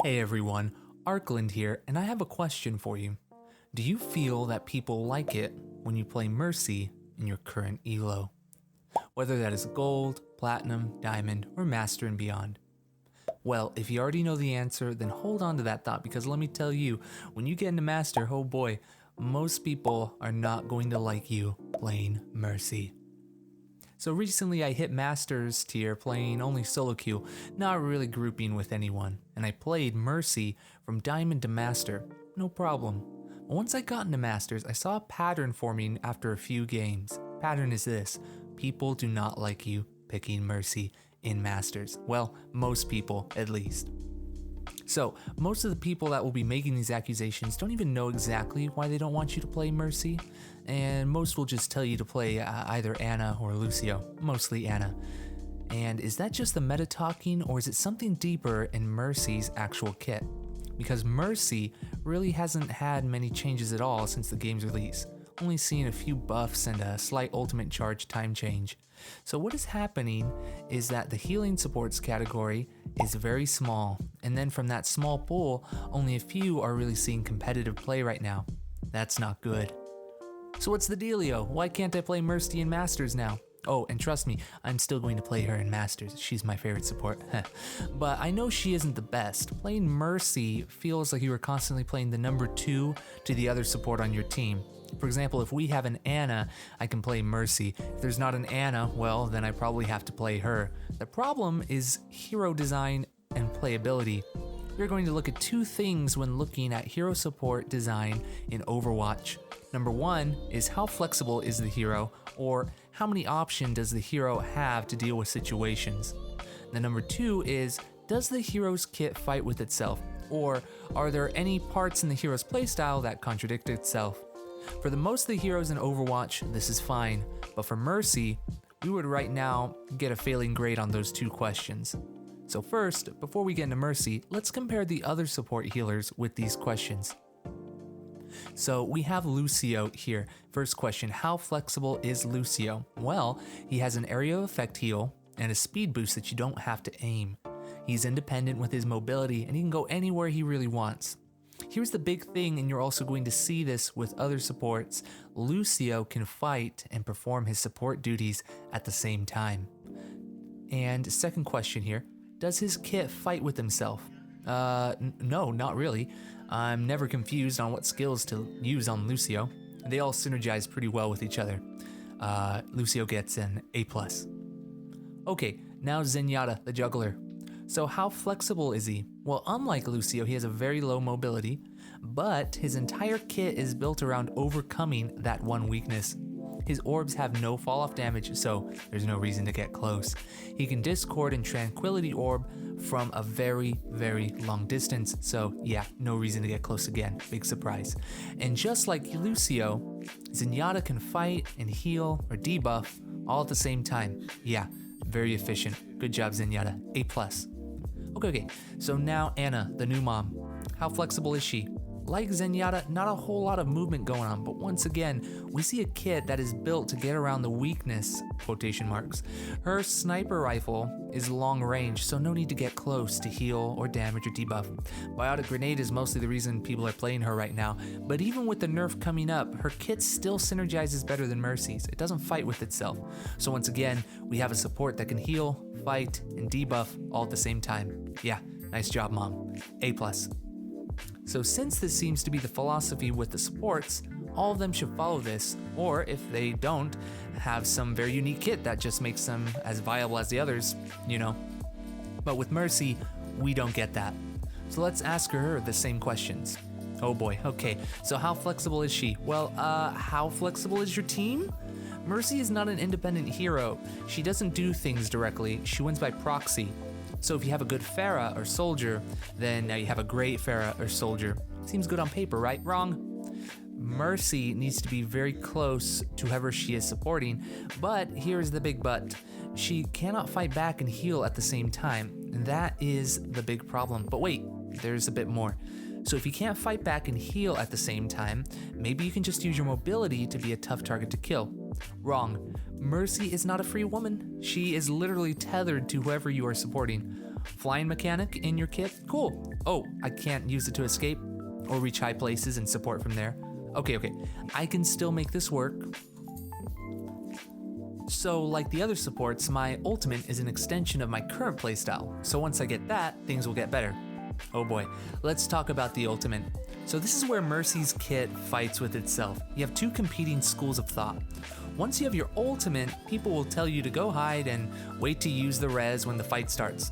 Hey everyone, Arkland here, and I have a question for you. Do you feel that people like it when you play Mercy in your current elo? Whether that is gold, platinum, diamond, or master and beyond. Well, if you already know the answer, then hold on to that thought because let me tell you, when you get into master, oh boy, most people are not going to like you playing Mercy. So recently I hit Masters tier playing only solo queue, not really grouping with anyone, and I played Mercy from Diamond to Master, no problem. But once I got into Masters, I saw a pattern forming after a few games. Pattern is this: people do not like you picking Mercy in Masters. Well, most people at least. So, most of the people that will be making these accusations don't even know exactly why they don't want you to play Mercy, and most will just tell you to play either Ana or Lucio, mostly Ana. And is that just the meta talking, or is it something deeper in Mercy's actual kit? Because Mercy really hasn't had many changes at all since the game's release, only seeing a few buffs and a slight ultimate charge time change. So what is happening is that the healing supports category is very small, and then from that small pool, only a few are really seeing competitive play right now. That's not good. So what's the dealio? Why can't I play Mercy in Masters now? Oh, and trust me, I'm still going to play her in Masters. She's my favorite support. But I know she isn't the best. Playing Mercy feels like you are constantly playing the number 2 to the other support on your team. For example, if we have an Ana, I can play Mercy. If there's not an Ana, well, then I probably have to play her. The problem is hero design and playability. We're going to look at two things when looking at hero support design in Overwatch. Number one is how flexible is the hero, or how many options does the hero have to deal with situations. The number two is, does the hero's kit fight with itself, or are there any parts in the hero's playstyle that contradict itself? For the most of the heroes in Overwatch, this is fine, but for Mercy, we would right now get a failing grade on those two questions. So first, before we get into Mercy, let's compare the other support healers with these questions. So we have Lucio here. First question, how flexible is Lucio? Well, he has an area of effect heal and a speed boost that you don't have to aim. He's independent with his mobility and he can go anywhere he really wants. Here's the big thing, and you're also going to see this with other supports. Lucio can fight and perform his support duties at the same time. And second question here, does his kit fight with himself? No, not really. I'm never confused on what skills to use on Lucio. They all synergize pretty well with each other. Lucio gets an A+. Okay, now Juniata, the juggler. So how flexible is he? Well, unlike Lucio, he has a very low mobility, but his entire kit is built around overcoming that one weakness. His orbs have no fall-off damage, so there's no reason to get close. He can Discord and Tranquility Orb from a very, very long distance, so yeah, no reason to get close again. Big surprise. And just like Lucio, Juniata can fight and heal or debuff all at the same time. Yeah, very efficient. Good job, Juniata. A+. Okay, so now Ana, the new mom. How flexible is she? Like Juniata, not a whole lot of movement going on, but once again, we see a kit that is built to get around the weakness, quotation marks. Her sniper rifle is long range, so no need to get close to heal or damage or debuff. Biotic grenade is mostly the reason people are playing her right now, but even with the nerf coming up, her kit still synergizes better than Mercy's. It doesn't fight with itself. So once again, we have a support that can heal, fight, and debuff all at the same time. Yeah, nice job, mom. A+. So since this seems to be the philosophy with the supports, all of them should follow this, or if they don't, have some very unique kit that just makes them as viable as the others, you know. But with Mercy, we don't get that. So let's ask her the same questions. Oh boy, okay, so how flexible is she? Well, how flexible is your team? Mercy is not an independent hero. She doesn't do things directly, she wins by proxy. So if you have a good Pharah or soldier, then now you have a great Pharah or soldier. Seems good on paper, right? Wrong. Mercy needs to be very close to whoever she is supporting, but here's the big but. She cannot fight back and heal at the same time, and that is the big problem. But wait, there's a bit more. So if you can't fight back and heal at the same time, maybe you can just use your mobility to be a tough target to kill. Wrong. Mercy is not a free woman. She is literally tethered to whoever you are supporting. Flying mechanic in your kit? Cool. Oh, I can't use it to escape or reach high places and support from there. Okay. I can still make this work. So, like the other supports, my ultimate is an extension of my current playstyle. So once I get that, things will get better. Oh boy, let's talk about the ultimate. So this is where Mercy's kit fights with itself. You have two competing schools of thought. Once you have your ultimate, people will tell you to go hide and wait to use the res when the fight starts.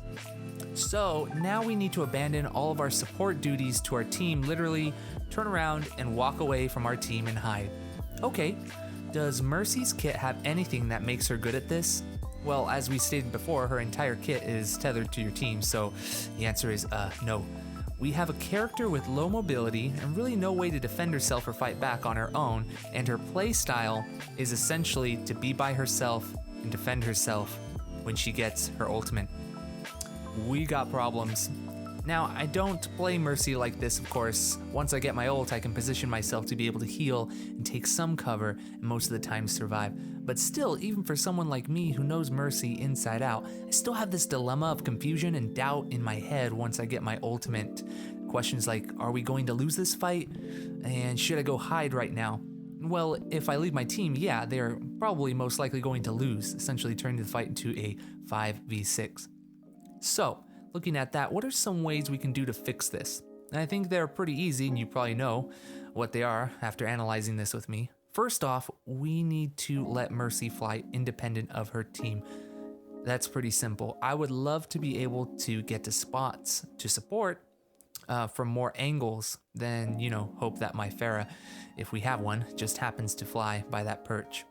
So now we need to abandon all of our support duties to our team, literally turn around and walk away from our team and hide. Okay, does Mercy's kit have anything that makes her good at this? Well, as we stated before, her entire kit is tethered to your team, so the answer is no. We have a character with low mobility and really no way to defend herself or fight back on her own, and her playstyle is essentially to be by herself and defend herself when she gets her ultimate. We got problems. Now, I don't play Mercy like this, of course. Once I get my ult, I can position myself to be able to heal and take some cover, and most of the time survive. But still, even for someone like me who knows Mercy inside out, I still have this dilemma of confusion and doubt in my head once I get my ultimate. Questions like, are we going to lose this fight? And should I go hide right now? Well, if I leave my team, yeah, they're probably most likely going to lose, essentially turning the fight into a 5v6. So, looking at that, what are some ways we can do to fix this? And I think they're pretty easy, and you probably know what they are after analyzing this with me. First off, we need to let Mercy fly independent of her team. That's pretty simple. I would love to be able to get to spots to support from more angles than, hope that my Pharah, if we have one, just happens to fly by that perch.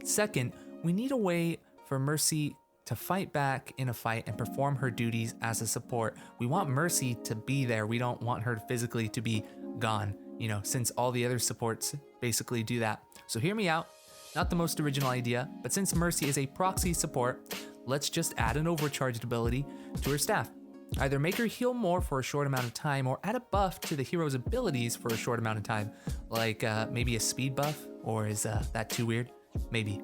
Second, we need a way for Mercy to fight back in a fight and perform her duties as a support. We want Mercy to be there. We don't want her physically to be gone, since all the other supports basically do that. So hear me out. Not the most original idea, but since Mercy is a proxy support, let's just add an overcharged ability to her staff. Either make her heal more for a short amount of time or add a buff to the hero's abilities for a short amount of time, like maybe a speed buff, or is that too weird? Maybe.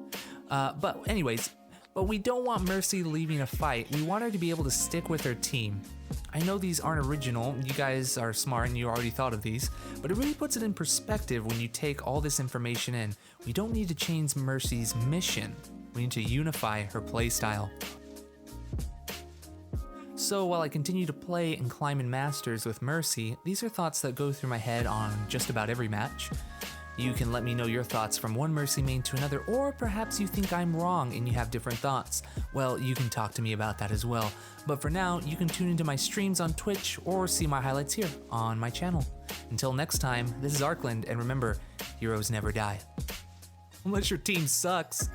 But anyways, but we don't want Mercy leaving a fight. We want her to be able to stick with her team. I know these aren't original, you guys are smart and you already thought of these, but it really puts it in perspective when you take all this information in. We don't need to change Mercy's mission. We need to unify her playstyle. So while I continue to play and climb in Masters with Mercy, these are thoughts that go through my head on just about every match. You can let me know your thoughts from one Mercy main to another, or perhaps you think I'm wrong and you have different thoughts. Well, you can talk to me about that as well. But for now, you can tune into my streams on Twitch or see my highlights here on my channel. Until next time, this is Arkland, and remember, heroes never die. Unless your team sucks.